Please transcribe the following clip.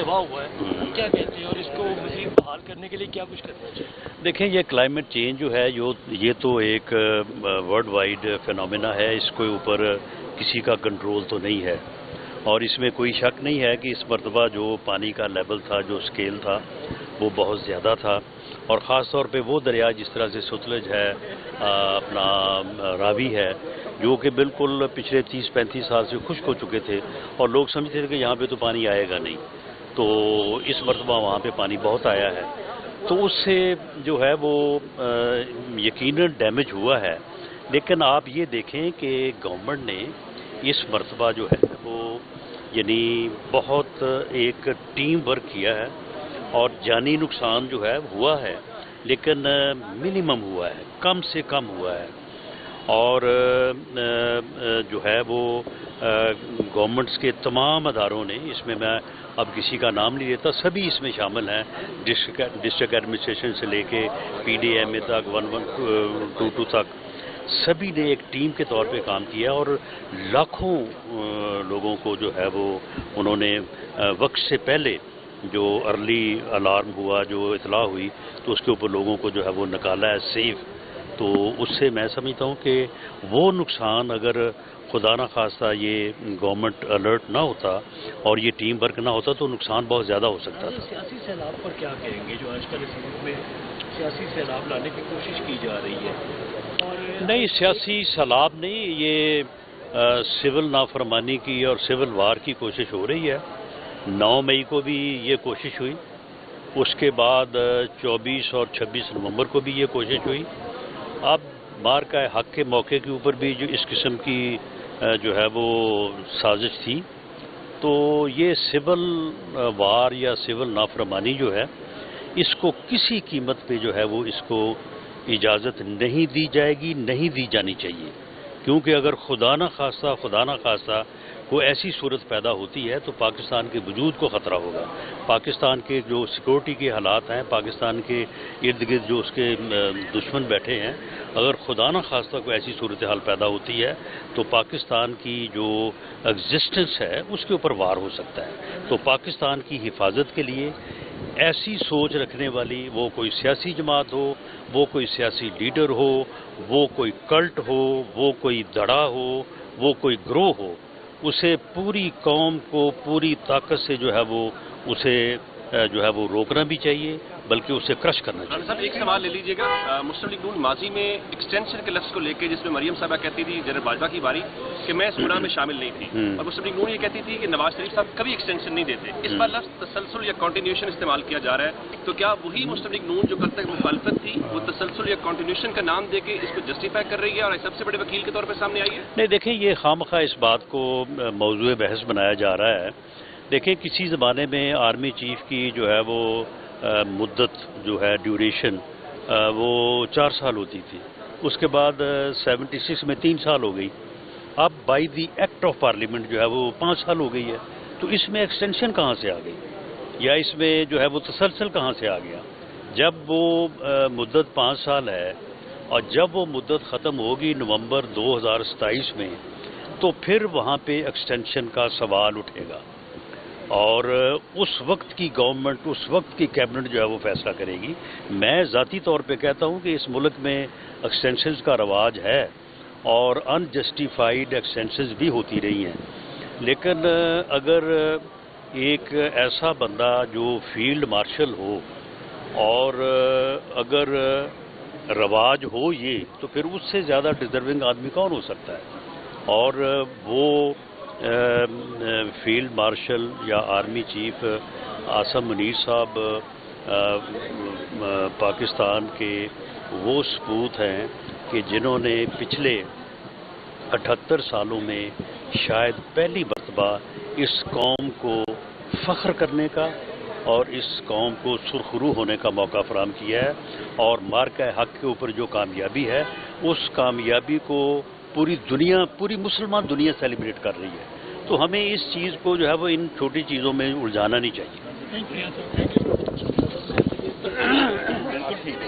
دباؤ ہوا ہے، کیا کہتے ہیں اور اس کو مزید بحال کرنے کے لیے کیا کچھ کرنا چاہیے؟ دیکھیں، یہ کلائمیٹ چینج جو ہے یہ تو ایک ورلڈ وائڈ فینومینا ہے. اس کے اوپر کسی کا کنٹرول تو نہیں ہے، اور اس میں کوئی شک نہیں ہے کہ اس مرتبہ جو پانی کا لیول تھا، جو سکیل تھا، وہ بہت زیادہ تھا. اور خاص طور پہ وہ دریا جس طرح سے ستلج ہے، اپنا راوی ہے، جو کہ بالکل پچھلے 30-35 سال سے خشک ہو چکے تھے، اور لوگ سمجھتے تھے کہ یہاں پہ تو پانی آئے گا نہیں. تو اس مرتبہ وہاں پہ پانی بہت آیا ہے، تو اس سے جو ہے وہ یقیناً ڈیمیج ہوا ہے. لیکن آپ یہ دیکھیں کہ گورنمنٹ نے اس مرتبہ جو ہے وہ یعنی بہت ایک ٹیم ورک کیا ہے، اور جانی نقصان جو ہے ہوا ہے لیکن منیمم ہوا ہے، کم سے کم ہوا ہے. اور جو ہے وہ گورنمنٹس کے تمام اداروں نے، اس میں اب کسی کا نام نہیں لیتا، سبھی اس میں شامل ہیں، ڈسٹرکٹ ایڈمنسٹریشن سے لے کے PDMA تک 1122 تک، سبھی نے ایک ٹیم کے طور پہ کام کیا، اور لاکھوں لوگوں کو جو ہے وہ انہوں نے وقت سے پہلے جو ارلی الارم ہوا، جو اطلاع ہوئی، تو اس کے اوپر لوگوں کو جو ہے وہ نکالا ہے سیف. تو اس سے میں سمجھتا ہوں کہ وہ نقصان اگر خدا نہ خواستہ یہ گورنمنٹ الرٹ نہ ہوتا اور یہ ٹیم ورک نہ ہوتا تو نقصان بہت زیادہ ہو سکتا تھا. سیاسی سیلاب پر کیا کہیں گے؟ جو آج کل اس ملک میں سیاسی سیلاب لانے کی کوشش کی جا رہی ہے. نہیں، سیاسی سیلاب نہیں، یہ سول نافرمانی کی اور سول وار کی کوشش ہو رہی ہے. 9 مئی کو بھی یہ کوشش ہوئی، اس کے بعد 24 اور 26 نومبر کو بھی یہ کوشش ہوئی. اب مارکہ حق کے موقع کے اوپر بھی جو اس قسم کی جو ہے وہ سازش تھی. تو یہ سول وار یا سول نافرمانی جو ہے، اس کو کسی قیمت پہ جو ہے وہ اس کو اجازت نہیں دی جائے گی، نہیں دی جانی چاہیے. کیونکہ اگر خدا نہ خواستہ کوئی ایسی صورت پیدا ہوتی ہے تو پاکستان کے وجود کو خطرہ ہوگا. پاکستان کے جو سیکورٹی کے حالات ہیں، پاکستان کے ارد گرد جو اس کے دشمن بیٹھے ہیں، اگر خدا نہ خواستہ کوئی ایسی صورتحال پیدا ہوتی ہے تو پاکستان کی جو ایگزسٹنس ہے اس کے اوپر وار ہو سکتا ہے. تو پاکستان کی حفاظت کے لیے ایسی سوچ رکھنے والی، وہ کوئی سیاسی جماعت ہو، وہ کوئی سیاسی لیڈر ہو، وہ کوئی کلٹ ہو، وہ کوئی دھڑا ہو، وہ کوئی گروہ ہو، اسے پوری قوم کو پوری طاقت سے جو ہے وہ اسے جو ہے وہ روکنا بھی چاہیے، بلکہ اسے کرش کرنا چاہیے. صاحب ایک سوال لے لیجیے گا. مسلم لیگ نون ماضی میں ایکسٹینشن کے لفظ کو لے کے، جس میں مریم صاحبہ کہتی تھی جنرل باجوہ کی باری کہ میں اس گناہ میں شامل نہیں تھی، اور مسلم لیگ نون یہ کہتی تھی کہ نواز شریف صاحب کبھی ایکسٹینشن نہیں دیتے. اس بار لفظ تسلسل یا کنٹینیوشن استعمال کیا جا رہا ہے، تو کیا وہی مسلم لیگ نون جو کل تک مخالفت تھی وہ تسلسل یا کنٹینیوشن کا نام دے کے اس کو جسٹیفائی کر رہی ہے اور سب سے بڑے وکیل کے طور پہ سامنے آئی ہے؟ نہیں، دیکھیں، یہ خواہ اس بات کو موضوع بحث بنایا جا رہا ہے. دیکھیں، کسی زمانے میں آرمی چیف کی جو ہے وہ مدت جو ہے ڈیوریشن وہ 4 سال ہوتی تھی. اس کے بعد 76 میں 3 سال ہو گئی. اب by the act of parliament جو ہے وہ 5 سال ہو گئی ہے. تو اس میں ایکسٹینشن کہاں سے آ گئی، یا اس میں جو ہے وہ تسلسل کہاں سے آ گیا؟ جب وہ مدت 5 سال ہے اور جب وہ مدت ختم ہوگی نومبر 2027 میں، تو پھر وہاں پہ ایکسٹینشن کا سوال اٹھے گا، اور اس وقت کی گورنمنٹ، اس وقت کی کیبنٹ جو ہے وہ فیصلہ کرے گی. میں ذاتی طور پہ کہتا ہوں کہ اس ملک میں ایکسٹینشنز کا رواج ہے، اور انجسٹیفائیڈ ایکسٹینشنز بھی ہوتی رہی ہیں. لیکن اگر ایک ایسا بندہ جو فیلڈ مارشل ہو، اور اگر رواج ہو یہ، تو پھر اس سے زیادہ ڈیزرونگ آدمی کون ہو سکتا ہے؟ اور وہ فیلڈ مارشل یا آرمی چیف عاصم منیر صاحب پاکستان کے وہ سپوت ہیں کہ جنہوں نے پچھلے 78 سالوں میں شاید پہلی مرتبہ اس قوم کو فخر کرنے کا اور اس قوم کو سرخرو ہونے کا موقع فراہم کیا ہے. اور مارکہ حق کے اوپر جو کامیابی ہے، اس کامیابی کو پوری دنیا، پوری مسلمان دنیا سیلیبریٹ کر رہی ہے. تو ہمیں اس چیز کو جو ہے وہ ان چھوٹی چیزوں میں الجھانا نہیں چاہیے. بالکل ٹھیک ہے.